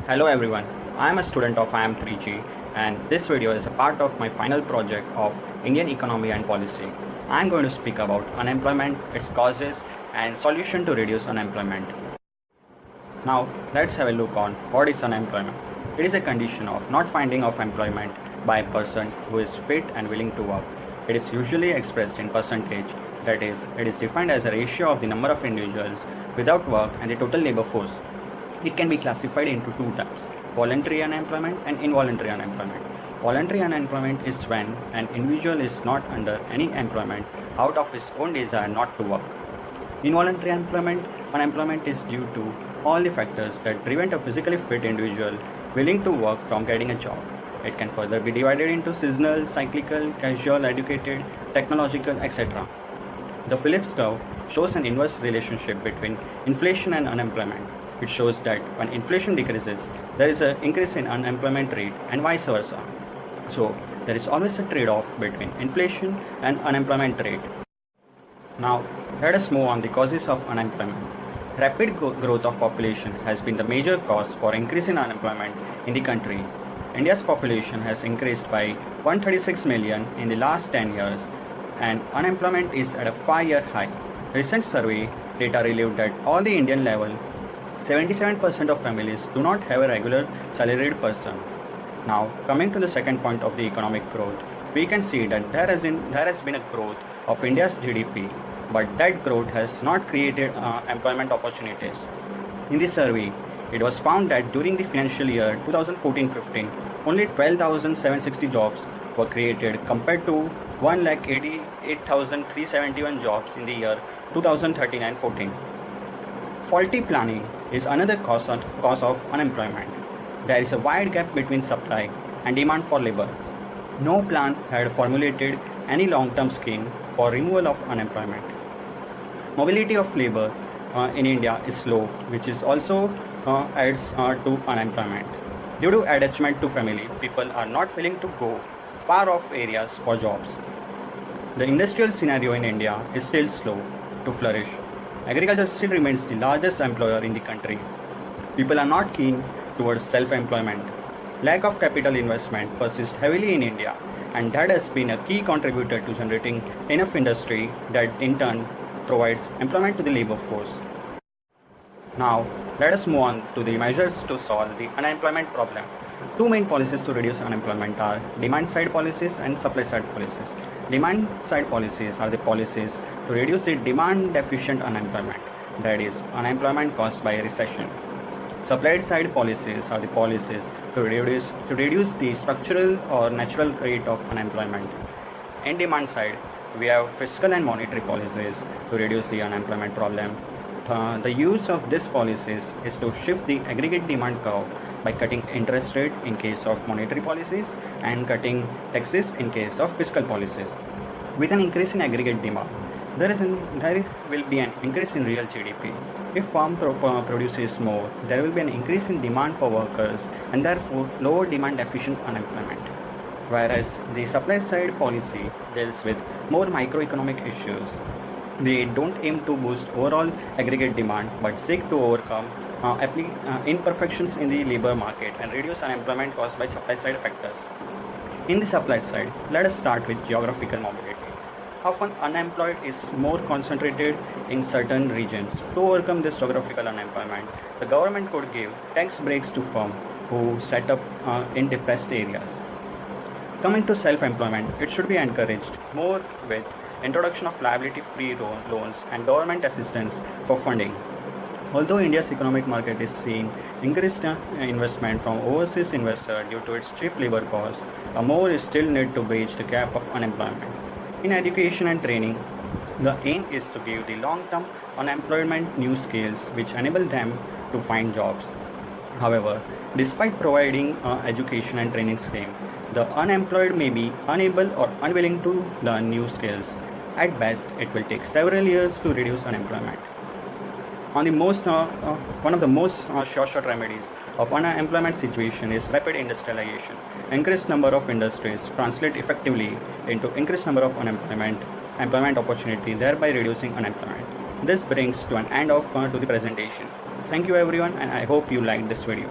Hello everyone, I am a student of IM3G and this video is a part of my final project of Indian economy and policy. I am going to speak about unemployment, its causes and solution to reduce unemployment. Now let's have a look on what is unemployment. It is a condition of not finding of employment by a person who is fit and willing to work. It is usually expressed in percentage, that is, it is defined as a ratio of the number of individuals without work and the total labor force. It can be classified into two types, voluntary unemployment and involuntary unemployment. Voluntary unemployment is when an individual is not under any employment out of his own desire not to work. Involuntary unemployment is due to all the factors that prevent a physically fit individual willing to work from getting a job. It can further be divided into seasonal, cyclical, casual, educated, technological, etc. The Phillips curve shows an inverse relationship between inflation and unemployment. It shows that when inflation decreases, there is an increase in unemployment rate and vice versa. So, there is always a trade-off between inflation and unemployment rate. Now, let us move on the causes of unemployment. Rapid growth of population has been the major cause for increase in unemployment in the country. India's population has increased by 136 million in the last 10 years and unemployment is at a 5-year high. Recent survey data revealed that all the Indian level 77% of families do not have a regular salaried person. Now, coming to the second point of the economic growth, we can see that there has been a growth of India's GDP, but that growth has not created employment opportunities. In this survey, it was found that during the financial year 2014-15, only 12,760 jobs were created compared to 1,88,371 jobs in the year 2013-14. Faulty planning is another cause of unemployment. There is a wide gap between supply and demand for labor. No plan had formulated any long-term scheme for removal of unemployment. Mobility of labor in India is slow, which is also adds to unemployment. Due to attachment to family, people are not willing to go far off areas for jobs. The industrial scenario in India is still slow to flourish. Agriculture still remains the largest employer in the country. People are not keen towards self-employment. Lack of capital investment persists heavily in India, and that has been a key contributor to generating enough industry that in turn provides employment to the labor force. Now, let us move on to the measures to solve the unemployment problem. Two main policies to reduce unemployment are demand-side policies and supply-side policies. Demand-side policies are the policies to reduce the demand-deficient unemployment, that is, unemployment caused by a recession. Supply-side policies are the policies to reduce the structural or natural rate of unemployment. In demand side, we have fiscal and monetary policies to reduce the unemployment problem. The use of these policies is to shift the aggregate demand curve by cutting interest rate in case of monetary policies and cutting taxes in case of fiscal policies. With an increase in aggregate demand, there will be an increase in real GDP. If farm produces more, there will be an increase in demand for workers and therefore lower demand efficient unemployment. Whereas the supply side policy deals with more microeconomic issues. They don't aim to boost overall aggregate demand but seek to overcome imperfections in the labor market and reduce unemployment caused by supply side factors. In the supply side, let us start with geographical mobility. Often unemployed is more concentrated in certain regions. To overcome this geographical unemployment, the government could give tax breaks to firms who set up in depressed areas. Coming to self-employment, it should be encouraged more with introduction of liability-free loans and government assistance for funding. Although India's economic market is seeing increased investment from overseas investors due to its cheap labor cost, more is still needed to bridge the gap of unemployment. In education and training, the aim is to give the long-term unemployment new skills which enable them to find jobs. However, despite providing education and training scheme, the unemployed may be unable or unwilling to learn new skills. At best, it will take several years to reduce unemployment. One of the most sure remedies of unemployment situation is rapid industrialization. Increased number of industries translate effectively into increased number of employment opportunity, thereby reducing unemployment. This brings to an end to the presentation. Thank you everyone, and I hope you liked this video.